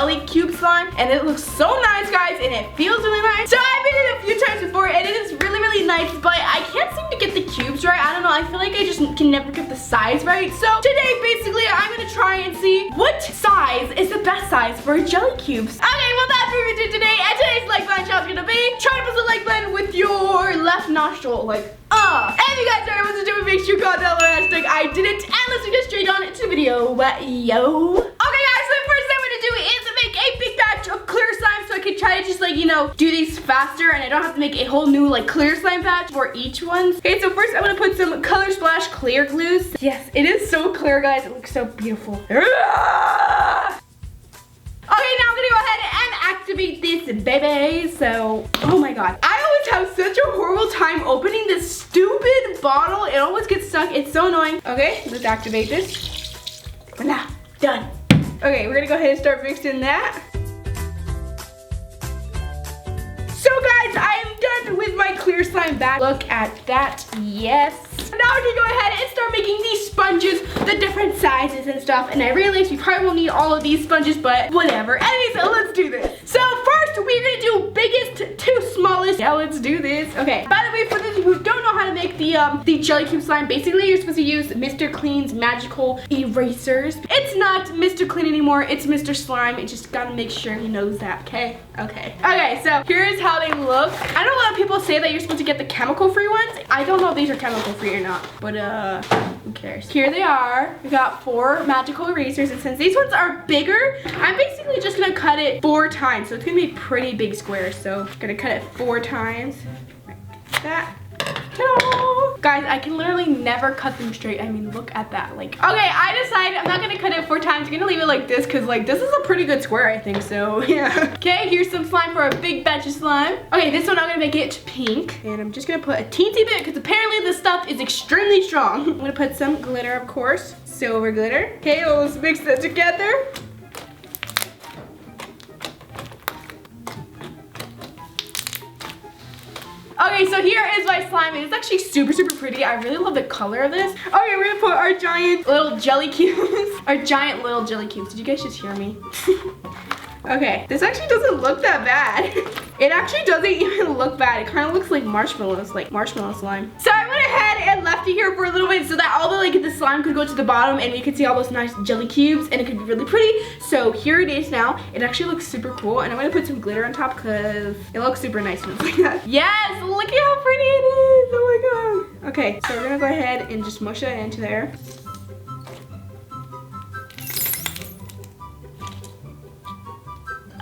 jelly cube slime, and it looks so nice, guys, and it feels really nice. So I've made it a few times before, and it is really, really nice, but I can't seem to get the cubes right. I don't know, I feel like I just can never get the size right. So today, basically, I'm gonna try and see what size is the best size for jelly cubes. Okay, well, that's what we did today, and today's like button challenge is gonna be try to press the like button with your left nostril, like, and if you guys don't know what to do, make sure you comment down below hashtag I did it, and let's get straight on into the video. Yo. Okay, guys, so the first thing I'm gonna do is make a big batch of clear slime so I can try to just, like, you know, do these faster, and I don't have to make a whole new, like, clear slime batch for each one. Okay, so first I'm gonna put some Color Splash clear glues. Yes, it is so clear, guys. It looks so beautiful. Okay, now I'm gonna go ahead and activate this baby. So, oh my god. I always have such a horrible time opening this stupid bottle. It always gets stuck. It's so annoying. Okay, let's activate this. Voila, done. Okay, we're gonna go ahead and start mixing that. So guys, I am done with my clear slime batch. Look at that, yes. Now we're gonna go ahead and start making these sponges, the different sizes and stuff. And I realize we probably won't need all of these sponges, but whatever. Anyways, let's do this. So first, we're gonna do biggest to smallest. Yeah, let's do this. Okay, by the way, for those of you who don't know how to make the jelly cube slime, basically you're supposed to use Mr. Clean's magical erasers. It's not Mr. Clean anymore, it's Mr. Slime. You just gotta make sure he knows that, okay? Okay, so here's how they look. I know a lot of people say that you're supposed to get the chemical-free ones. I don't know if these are chemical-free or not, but who cares? Here they are. We got 4 magical erasers, and since these ones are bigger, I'm basically just gonna cut it 4 times. So it's gonna be pretty big squares. So I'm gonna cut it 4 times. Like that. No. Guys, I can literally never cut them straight. I mean, look at that. Like, okay, I decided I'm not gonna cut it 4 times. I'm gonna leave it like this because, like, this is a pretty good square, I think. So yeah. Okay, here's some slime for a big batch of slime. Okay, this one I'm gonna make it pink, and I'm just gonna put a teensy bit because apparently this stuff is extremely strong. I'm gonna put some glitter, of course, silver glitter. Okay, let's mix that together. Okay, so here is my slime. It's actually super, super pretty. I really love the color of this. Okay, we're gonna put our giant little jelly cubes. Our giant little jelly cubes. Did you guys just hear me? Okay, this actually doesn't look that bad. It actually doesn't even look bad. It kind of looks like marshmallows, like marshmallow slime. So I went ahead and left it here for a little bit so that all the slime could go to the bottom and we could see all those nice jelly cubes and it could be really pretty. So here it is now. It actually looks super cool, and I'm gonna put some glitter on top because it looks super nice when it's like that. Yes, look at how pretty it is. Oh my god. Okay, so we're gonna go ahead and just mush that into there.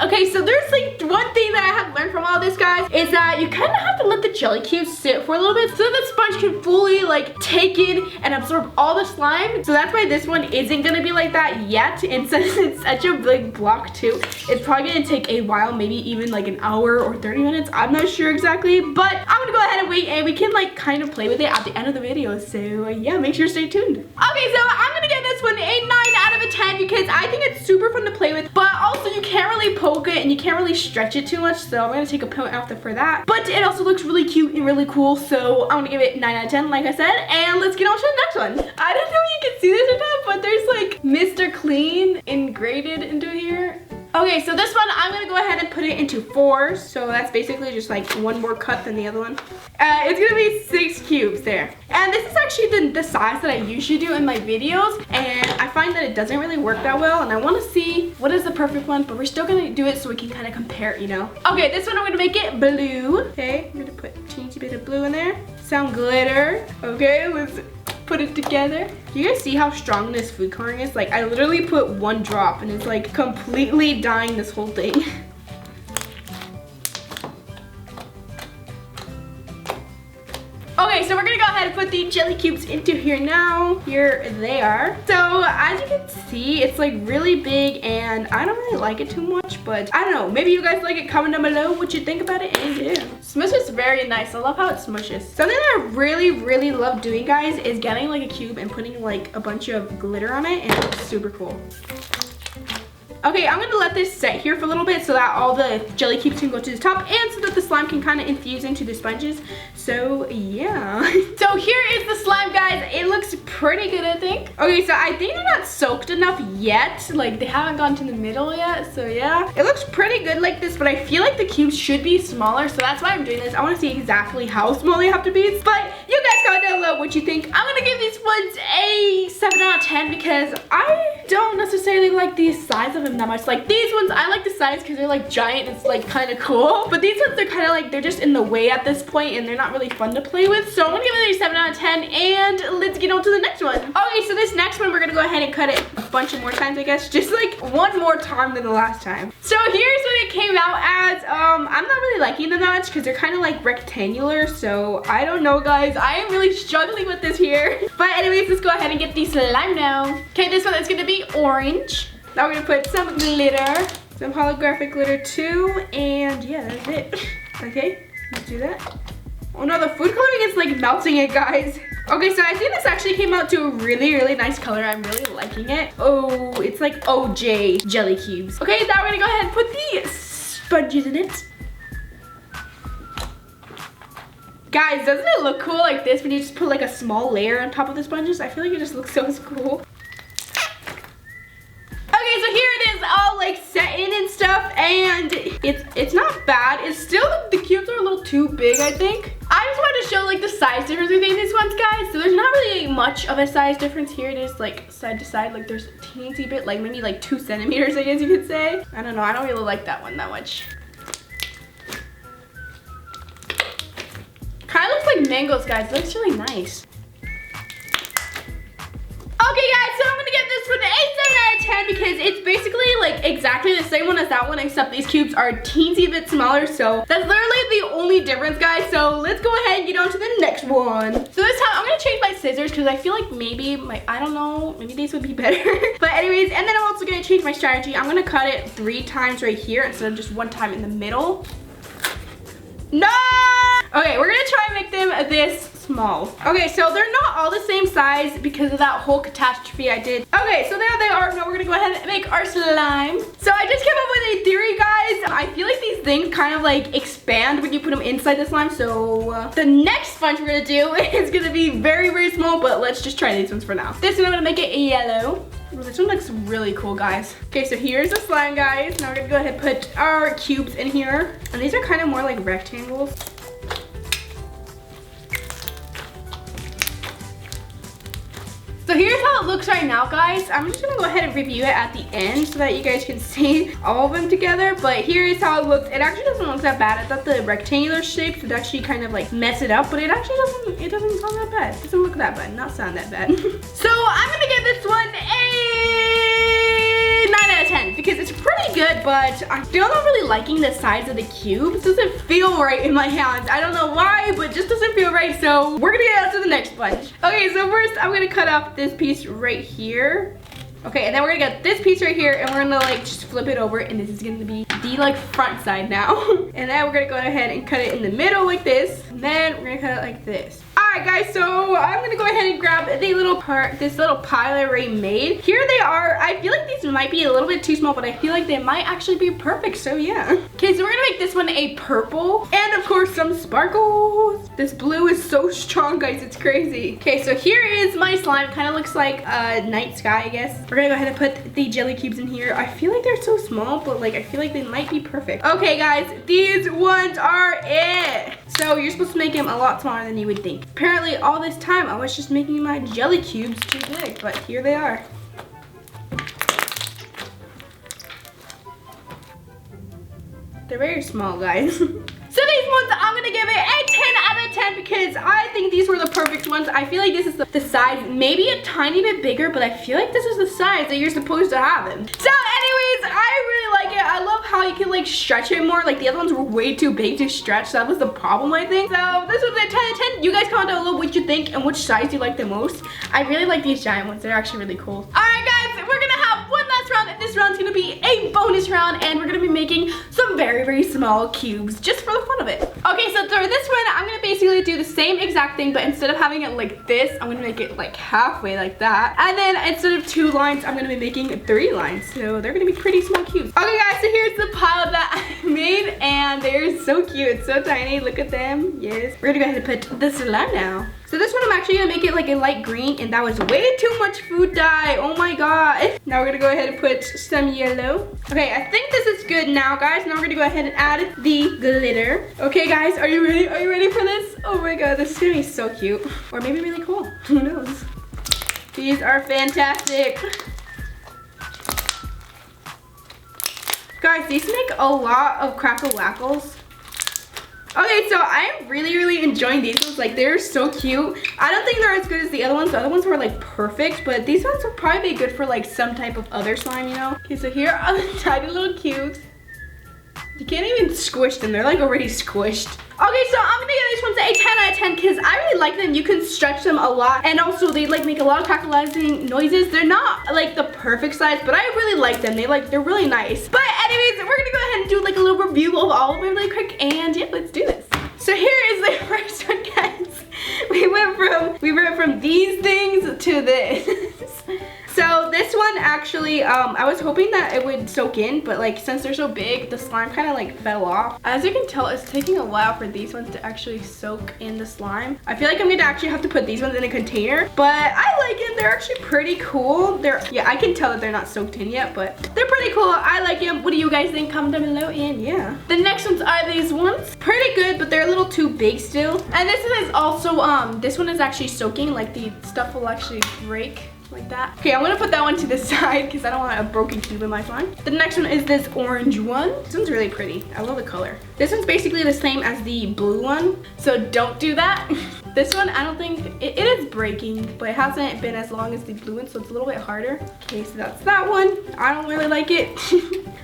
Okay, so there's like one thing that I have learned from all this, guys, is that you kind of have to let the jelly cubes sit for a little bit so the sponge can fully, like, take in and absorb all the slime. So that's why this one isn't gonna be like that yet. And since it's such a big block too, it's probably gonna take a while, maybe even like an hour or 30 minutes. I'm not sure exactly, but I'm gonna go ahead and wait, and we can, like, kind of play with it at the end of the video. So yeah, make sure to stay tuned. Okay, so I'm gonna give this one a 9 out of a 10 because I think it's super fun to play with, but also you can't really poke it and you can't really stretch it too much, so I'm gonna take a point off for that. But it also looks really cute and really cool, so I'm gonna give it 9 out of 10, like I said, and let's get on to the next one. I don't know if you can see this or not, but there's like Mr. Clean engraved into here. Okay, so this one, I'm gonna go ahead and put it into 4s. So that's basically just like one more cut than the other one. It's gonna be 6 cubes there. And this is actually the size that I usually do in my videos. And I find that it doesn't really work that well. And I wanna see what is the perfect one, but we're still gonna do it so we can kind of compare it, you know? Okay, this one I'm gonna make it blue. Okay, I'm gonna put a teensy bit of blue in there. Some glitter. Okay, let's put it together. Do you guys see how strong this food coloring is? Like, I literally put 1 drop and it's like completely dyeing this whole thing. Okay, so we're gonna go ahead and put the jelly cubes into here now. Here they are. So as you can see, it's like really big and I don't really like it too much, but I don't know. Maybe you guys like it. Comment down below what you think about it, and yeah. Smushes very nice. I love how it smushes. Something that I really, really love doing, guys, is getting like a cube and putting like a bunch of glitter on it, and it's super cool. Okay, I'm gonna let this set here for a little bit so that all the jelly cubes can go to the top and so that the slime can kind of infuse into the sponges. So yeah. So here is the slime, guys. It looks pretty good, I think. Okay, so I think they're not soaked enough yet. Like they haven't gone to the middle yet. So yeah, it looks pretty good like this, but I feel like the cubes should be smaller. So that's why I'm doing this. I want to see exactly how small they have to be. But you guys comment down below what you think. I'm gonna give these ones a 7 out of 10 because I don't necessarily like the size of them that much. Like these ones, I like the size because they're like giant. It's like kind of cool. But these ones, they're kind of like, they're just in the way at this point and they're not really fun to play with. So I'm gonna give it a 7 out of 10 and let's get on to the next one. Okay, so this next one, we're gonna go ahead and cut it a bunch of more times, I guess. Just like one more time than the last time. So here's what it came out as. I'm not really liking them that much because they're kind of like rectangular. So I don't know, guys. I am really struggling with this here. But anyways, let's go ahead and get the slime now. Okay, this one is gonna be orange. Now we're gonna put some glitter, some holographic glitter too, and yeah, that's it. Okay, let's do that. Oh no, the food coloring is like melting it, guys. Okay, so I think this actually came out to a really, really nice color. I'm really liking it. Oh, it's like OJ jelly cubes. Okay, now we're gonna go ahead and put the sponges in it. Guys, doesn't it look cool like this when you just put like a small layer on top of the sponges? I feel like it just looks so cool. Okay, so here it is all like set in and stuff, and it's not bad. It's still, the cubes are a little too big, I think. I just wanted to show like the size difference between these ones, guys. So there's not really much of a size difference here. It is like side to side, like there's a teensy bit, like maybe like 2 centimeters, I guess you could say. I don't know, I don't really like that one that much. Kind of looks like mangoes, guys. It looks really nice. Okay, guys, so I'm gonna give this one a 7 out of 10 because it's basically like exactly the same one as that one, except these cubes are a teensy bit smaller. So that's literally the only difference, guys. So let's go ahead and get on to the next one. So this time I'm gonna change my scissors because I feel like maybe I don't know, maybe these would be better. But anyways, and then I'm also gonna change my strategy. I'm gonna cut it 3 times right here instead of just 1 time in the middle. No! Okay, we're gonna try and make them this small. Okay, so they're not all the same size because of that whole catastrophe I did. Okay, so there they are. Now we're gonna go ahead and make our slime. So I just came up with a theory, guys. I feel like these things kind of like expand when you put them inside the slime. So the next sponge we're gonna do is gonna be very, very small, but let's just try these ones for now. This one I'm gonna make it yellow. Ooh, this one looks really cool, guys. Okay, so here's the slime, guys. Now we're gonna go ahead and put our cubes in here. And these are kind of more like rectangles. So here's how it looks right now, guys. I'm just gonna go ahead and review it at the end so that you guys can see all of them together. But here is how it looks. It actually doesn't look that bad. I thought the rectangular shapes would actually kind of like mess it up, but it actually doesn't sound that bad. It doesn't look that bad, not sound that bad. So I'm gonna give this one a 9 out of 10 because it's pretty good, but I'm still not really liking the size of the cubes. It doesn't feel right in my hands. I don't know why, but it just doesn't feel right. So we're gonna get on to the next sponge. Okay, so first I'm gonna cut off this piece right here. Okay, and then we're gonna get this piece right here and we're gonna like just flip it over, and this is gonna be the like front side now. And then we're gonna go ahead and cut it in the middle like this. And then we're gonna cut it like this. Alright guys, so I'm gonna go ahead and grab the little part, this little pile I already made. Here they are. I feel like these might be a little bit too small, but I feel like they might actually be perfect, so yeah. Okay, so we're gonna make this one a purple, and of course some sparkles. This blue is so strong, guys, it's crazy. Okay, so here is my slime. Kind of looks like a night sky, I guess. We're gonna go ahead and put the jelly cubes in here. I feel like they're so small, but like I feel like they might be perfect. Okay guys, these ones are it. So you're supposed to make them a lot smaller than you would think. Apparently all this time I was just making my jelly cubes too big, but here they are. They're very small, guys. So these ones, I'm gonna give it a 10 out of 10 because I think these were the perfect ones. I feel like this is the size, maybe a tiny bit bigger, but I feel like this is the size that you're supposed to have them. So anyways, I really like it. I love how you can like stretch it more. Like the other ones were way too big to stretch. So that was the problem, I think. So this was a 10 out of 10. You guys comment down below what you think and which size you like the most. I really like these giant ones. They're actually really cool. All right, guys, we're gonna have one last round. This round's gonna be a bonus round, and we're gonna be making some some very small cubes just for the fun of it. Okay, so for this one, I'm gonna basically do the same exact thing, but instead of having it like this, I'm gonna make it like halfway like that. And then instead of 2 lines, I'm gonna be making 3 lines. So they're gonna be pretty small cubes. Okay guys, so here's the pile that I made, and they're so cute, so tiny. Look at them. Yes. We're gonna go ahead and put the slime now. So this one, I'm actually gonna make it like a light green, and that was way too much food dye. Oh my god. Now we're gonna go ahead and put some yellow. Okay, I think this is good now, guys. Now we're gonna go ahead and add the glitter. Okay, guys, are you ready? Are you ready for this? Oh my god, this is gonna be so cute. Or maybe really cool. Who knows? These are fantastic. Guys, these make a lot of crackle-wackles. Okay, so I'm really enjoying these ones. Like, they're so cute. I don't think they're as good as the other ones. The other ones were like perfect, but these ones would probably be good for like some type of other slime, you know? Okay, so here are the tiny little cubes. You can't even squish them. They're like already squished. Okay, so I'm gonna give these ones a 10 out of 10 because I really like them. You can stretch them a lot, and also they like make a lot of crackling noises. They're not like the perfect size, but I really like them. They're really nice. But anyways, we're gonna go ahead and do like a little review of all of them really quick, and yeah, let's do this. So here is the first one, guys. We went from these things to this. So this one actually, I was hoping that it would soak in, but like since they're so big, the slime kind of like fell off. As you can tell, it's taking a while for these ones to actually soak in the slime. I feel like I'm gonna actually have to put these ones in a container, but I like them. They're actually pretty cool. Yeah, I can tell that they're not soaked in yet, but they're pretty cool. I like them. What do you guys think? Comment down below, and yeah. The next ones are these ones. Pretty good, but they're a little too big still. And this one is also, this one is actually soaking. Like the stuff will actually break. Like that. Okay, I'm gonna put that one to the side because I don't want a broken cube in my slime. The next one is this orange one. This one's really pretty. I love the color. This one's basically the same as the blue one, so don't do that. This one, I don't think, it is breaking, but it hasn't been as long as the blue one, so it's a little bit harder. Okay, so that's that one. I don't really like it.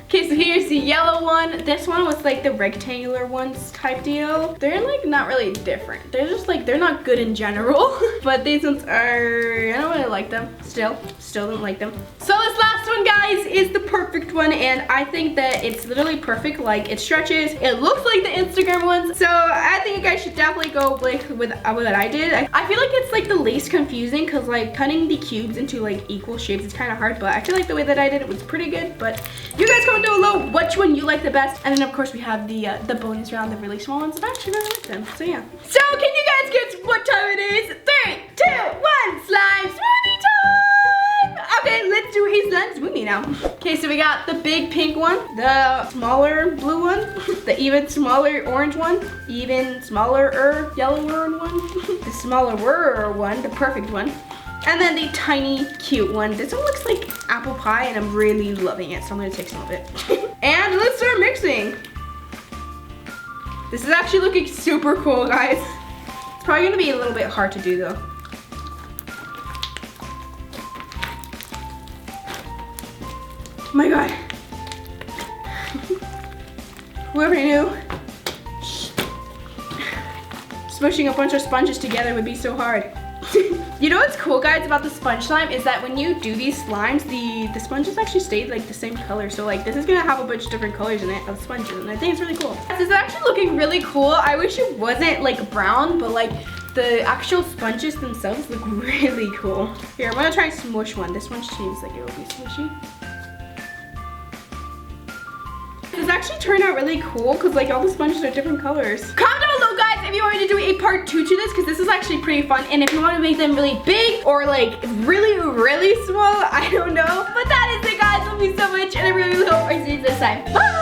Okay, so here's the yellow one. This one was like the rectangular ones type deal. They're like not really different. They're just like, they're not good in general. But these ones are, I don't really like them. Still don't like them. So this last one, guys, is the perfect one, and I think that it's literally perfect. Like, it stretches. It looks like the Instagram ones. So I think you guys should definitely go like with what I did. I feel like it's like the least confusing because like cutting the cubes into like equal shapes is kind of hard, but I feel like the way that I did it was pretty good. But you guys comment down below which one you like the best. And then of course we have the bonus round, the really small ones. I actually really like them. So yeah. So can you guys guess what time it is? 3, 2, 1, slime smoothie time! Okay, let's do a slime smoothie now. Okay, so we got the big pink one, the smaller blue one, the even smaller orange one, even smaller yellower one, the smaller one, the perfect one, and then the tiny cute one. This one looks like apple pie, and I'm really loving it, so I'm gonna take some of it. And let's start mixing. This is actually looking super cool, guys. It's probably gonna be a little bit hard to do though. Oh my god. Whoever knew smushing a bunch of sponges together would be so hard. You know what's cool, guys, about the sponge slime is that when you do these slimes, the sponges actually stay like the same color. So like this is gonna have a bunch of different colors in it of sponges, and I think it's really cool. This is actually looking really cool. I wish it wasn't like brown, but like the actual sponges themselves look really cool. Here, I'm gonna try and smush one. This one seems like it will be smushy. This actually turned out really cool because like all the sponges are different colors. Comment down below, guys, if you want me to do a part 2 to this, because this is actually pretty fun. And if you want to make them really big or like really small, I don't know. But that is it, guys. Love you so much, and I really hope I see you this time. Bye!